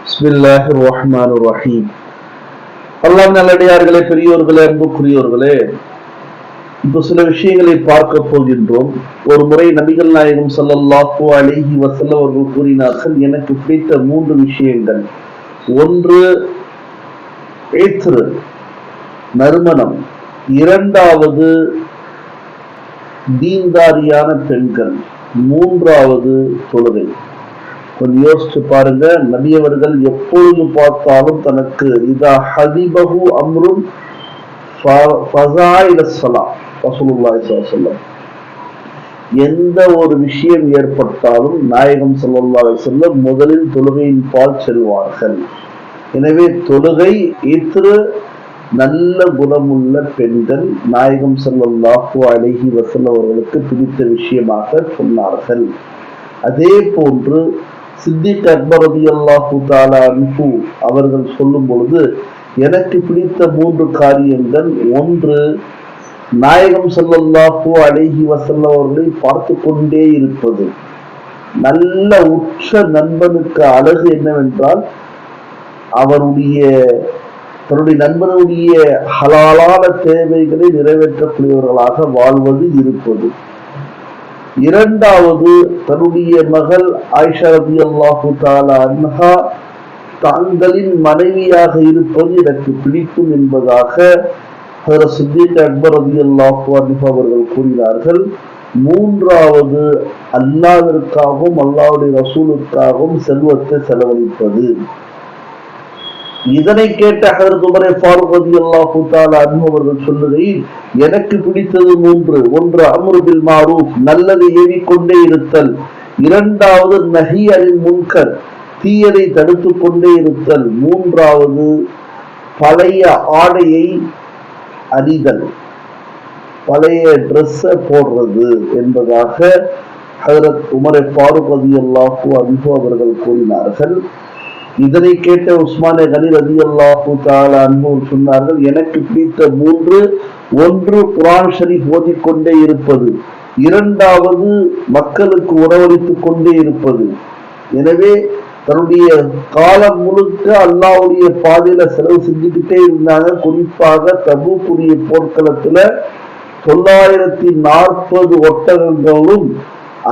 பிஸ்மில்லாஹிர் ரஹ்மானிர் ரஹீம். அல்லாஹ் நல்லடியார்களே, பெரியோர்களே, அன்புக்குரியோர்களே, இப்போ சில விஷயங்களை பார்க்க போகின்றோம். ஒரு முறை நபிகள் நாயகம் ஸல்லல்லாஹு அலைஹி வஸல்லம் அவர்கள் கூறினார்கள், எனக்கு பிடித்த 3 விஷயங்கள். ஒன்று நறுமணம், இரண்டாவது தீன்தாரியான பெண்கள், மூன்றாவது தொழுகை. கொஞ்சம் யோசிச்சு பாருங்க. நபியவர்கள் எப்பொழுது பார்த்தாலும் தனக்கு இதா ஹதிபஹு அம்ருன் ஃபஸாஇல ஸலாம், ரசூலுல்லாஹி ஸல்லல்லாஹு அலைஹி வஸல்லம், எந்த ஒரு விஷயம் ஏற்பட்டாலும் நாயகம் ஸல்லல்லாஹு அலைஹி வஸல்லம் முதலில் தொழுகையின் பால் செல்வார்கள். எனவே தொழுகை, இத்ரு, நல்ல குணமுள்ள பெண்கள் நாயகம் ஸல்லல்லாஹு அலைஹி வஸல்லம் அவர்களுக்கு பிடித்த விஷயமாக சொன்னார்கள். அதே போன்று சித்திக் அக்பர் ரலியல்லாஹு தஆலா அன்ஹு அவர்கள் சொல்லும் பொழுது, எனக்கு பிடித்த 3 காரியங்கள். ஒன்று, நாயகம் ஸல்லல்லாஹு அலைஹி வஸல்லம் அவர்களை பார்த்து கொண்டே இருப்பது. நல்ல உற்ற நண்பனுக்கு அழகு என்னவென்றால், தன்னுடைய நண்பனுடைய ஹலாலான தேவைகளை நிறைவேற்றக்கூடியவர்களாக வாழ்வது, இருப்பது. இரண்டாவது, தன்னுடைய மகள் ஆயிஷா ரலியல்லாஹு தஆலா அன்ஹா தாங்களின் மனைவியாக இருப்பது எனக்கு பிடிக்கும் என்பதாக ஹஜ்ரத் சித்திக் அக்பர் ரலியல்லாஹு அன்ஹு அவர்கள் கூறினார்கள். மூன்றாவது, அல்லாஹ்விற்காகவும் அல்லாஹ்வுடைய ரசூலுக்காகவும் செல்வத்தை செலவழிப்பது. இதனை கேட்ட ஹஜ்ரத் உமர் ஃபாரூக் ரலியல்லாஹு தஆலா அன்ஹு அவர்கள் சொல்லுகையில், எனக்கு பிடித்தது 3. ஒன்று, அம்ரு பில் மாரூஃப், நல்லதை ஏவிக்கொண்டே இருத்தல். இரண்டாவது, நஹி அனில் முன்கர், தீயதை தடுத்து கொண்டே இருத்தல். மூன்றாவது, பழைய ஆடையை அணிதல், பழைய ட்ரெஸ்ஸ போடுறது என்பதாக ஹஜ்ரத் உமர் ஃபாரூக் ரலியல்லாஹு அன்ஹு அவர்கள் கூறினார்கள். இதனை கேட்ட உஸ்மானே கனி ரலியல்லாஹு தஆலா அன்ஹு சொன்னார்கள், எனக்கு பிடித்த 3. ஒன்று, குர்ஆன் ஷரீஃப் ஓதிக்கொண்டே இருப்பது. இரண்டாவது, மக்களுக்கு உணவளித்துக் கொண்டே இருப்பது. எனவே தன்னுடைய காலம் முழுக்க அல்லாஹ்வுடைய பாதையில செலவு செஞ்சுக்கிட்டே இருந்தாங்க. குறிப்பாக தபூக்குரிய போர்க்களத்துல 940 ஒட்டகங்களும்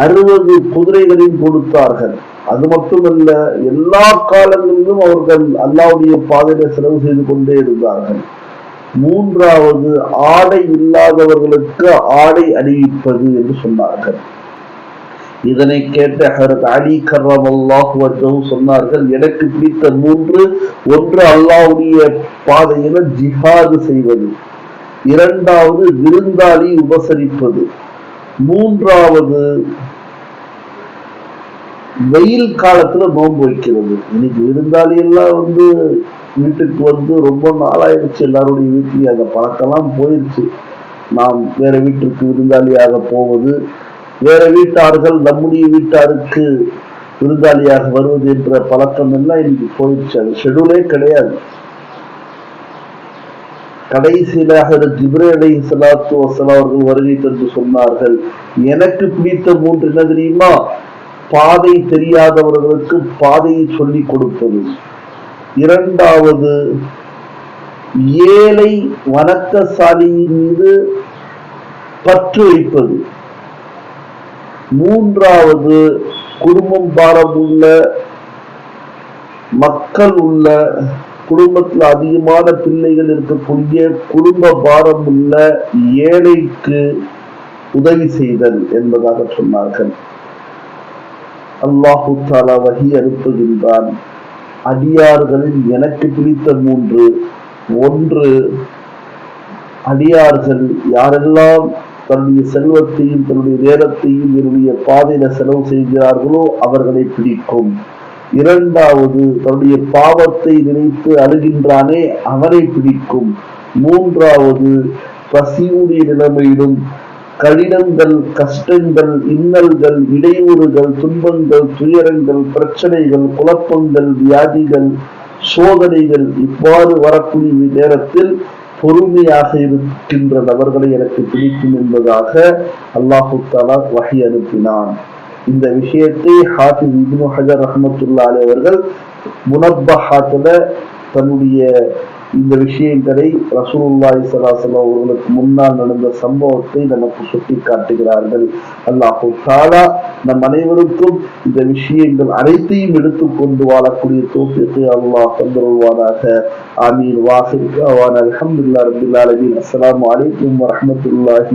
60 குதிரைகளையும் கொடுத்தார்கள். அது மட்டுமல்ல, எல்லா காலங்களிலும் அவர்கள் அல்லாஹ்வுடைய பாதையில செலவு செய்து கொண்டே இருந்தார்கள். மூன்றாவது, ஆடை இல்லாதவர்களுக்கு ஆடை அணிவிப்பது என்று சொன்னார்கள். இதனை கேட்ட ஹஜ்ரத் அலி கர்ரமல்லாஹு வஜ்ஹு சொன்னார்கள், எனக்கு பிடித்த 3. ஒன்று, அல்லாஹ்வுடைய பாதையில ஜிஹாது செய்வது. இரண்டாவது, விருந்தாளி உபசரிப்பது. மூன்றாவது, வெயில் காலத்துல நோன்பு வைக்கிறது. இன்னைக்கு விருந்தாளி எல்லாம் வீட்டுக்கு ரொம்ப நாளாயிடுச்சு. எல்லாருடைய வீட்லயும் அந்த பழக்கெல்லாம் போயிடுச்சு. நாம் வேற வீட்டிற்கு விருந்தாளியாக போவது, வேற வீட்டார்கள் நம்முடைய வீட்டாருக்கு விருந்தாளியாக வருவது என்ற பழக்கம் எல்லாம் இன்னைக்கு போயிடுச்சு. அது ஷெடியூலே கிடையாது. கடைசியிலாக ஜிப்ரீல் அலைஹிஸ்ஸலாத்து வஸ்ஸலாம் அவர்கள் வருகை தந்து சொன்னார்கள், எனக்கு பிடித்த 3 என்ன தெரியுமா? பாதை தெரியாதவர்களுக்கு பாதையை சொல்லிக் கொடுப்பது. இரண்டாவது, ஏழை வணக்கசாலியின் மீது பற்று வைப்பது. மூன்றாவது, குடும்பம் பாரம் உள்ள மக்கள் உள்ள குடும்பத்தில் அதிகமான பிள்ளைகள் இருக்கக்கூடிய குடும்ப பாரம் உள்ள ஏழைக்கு உதவி செய்தல் என்பதாக சொன்னார்கள். அல்லாஹு தஆலா வஹி அனுப்புகின்றான். அடியார்களில் எனக்கு பிடித்த 3. ஒன்று, அடியார்கள் யாரெல்லாம் தன்னுடைய செல்வத்தையும் தன்னுடைய நேரத்தையும் என்னுடைய பாதையில செலவு செய்கிறார்களோ அவர்களை பிடிக்கும். இரண்டாவது, தன்னுடைய பாவத்தை நினைத்து அழுகின்றானே அவனை பிடிக்கும். மூன்றாவது, பசியுடைய நிலைமையிலும் கடினங்கள், கஷ்டங்கள், இன்னல்கள், இடையூறுகள், துன்பங்கள், துயரங்கள், பிரச்சனைகள், குழப்பங்கள், வியாதிகள், சோதனைகள் இவ்வாறு வரக்கூடிய நேரத்தில் பொறுமையாக இருக்கின்ற நபர்களை எனக்கு பிடிக்கும் என்பதாக அல்லாஹு தஆலா வஹி அனுப்பினான். இந்த விஷயத்தை ஹாஃபிஸ் இப்னு ஹஜர் ரஹ்மத்துல்லாஹி அவர்கள் முனப்பஹாத்துல தன்னுடைய இந்த விஷயங்களை ரசூலுல்லாஹி ஸல்லல்லாஹு அலைஹி வஸல்லம் அவர்களுக்கு முன்னால் நடந்த சம்பவத்தை நமக்கு சுட்டி காட்டுகிறார்கள். அல்லாஹு தஆலா நம் அனைவருக்கும் இந்த விஷயங்கள் அனைத்தையும் எடுத்துக்கொண்டு வாழக்கூடிய தௌஃபீகை அல்லாஹ் தந்தருள்வானாக. ஆமீன். வாஹிர் தஅவானா அல்ஹம்துலில்லாஹி ரப்பில் ஆலமீன். அஸ்ஸலாமு அலைக்கும் வரஹ்மத்துல்லாஹி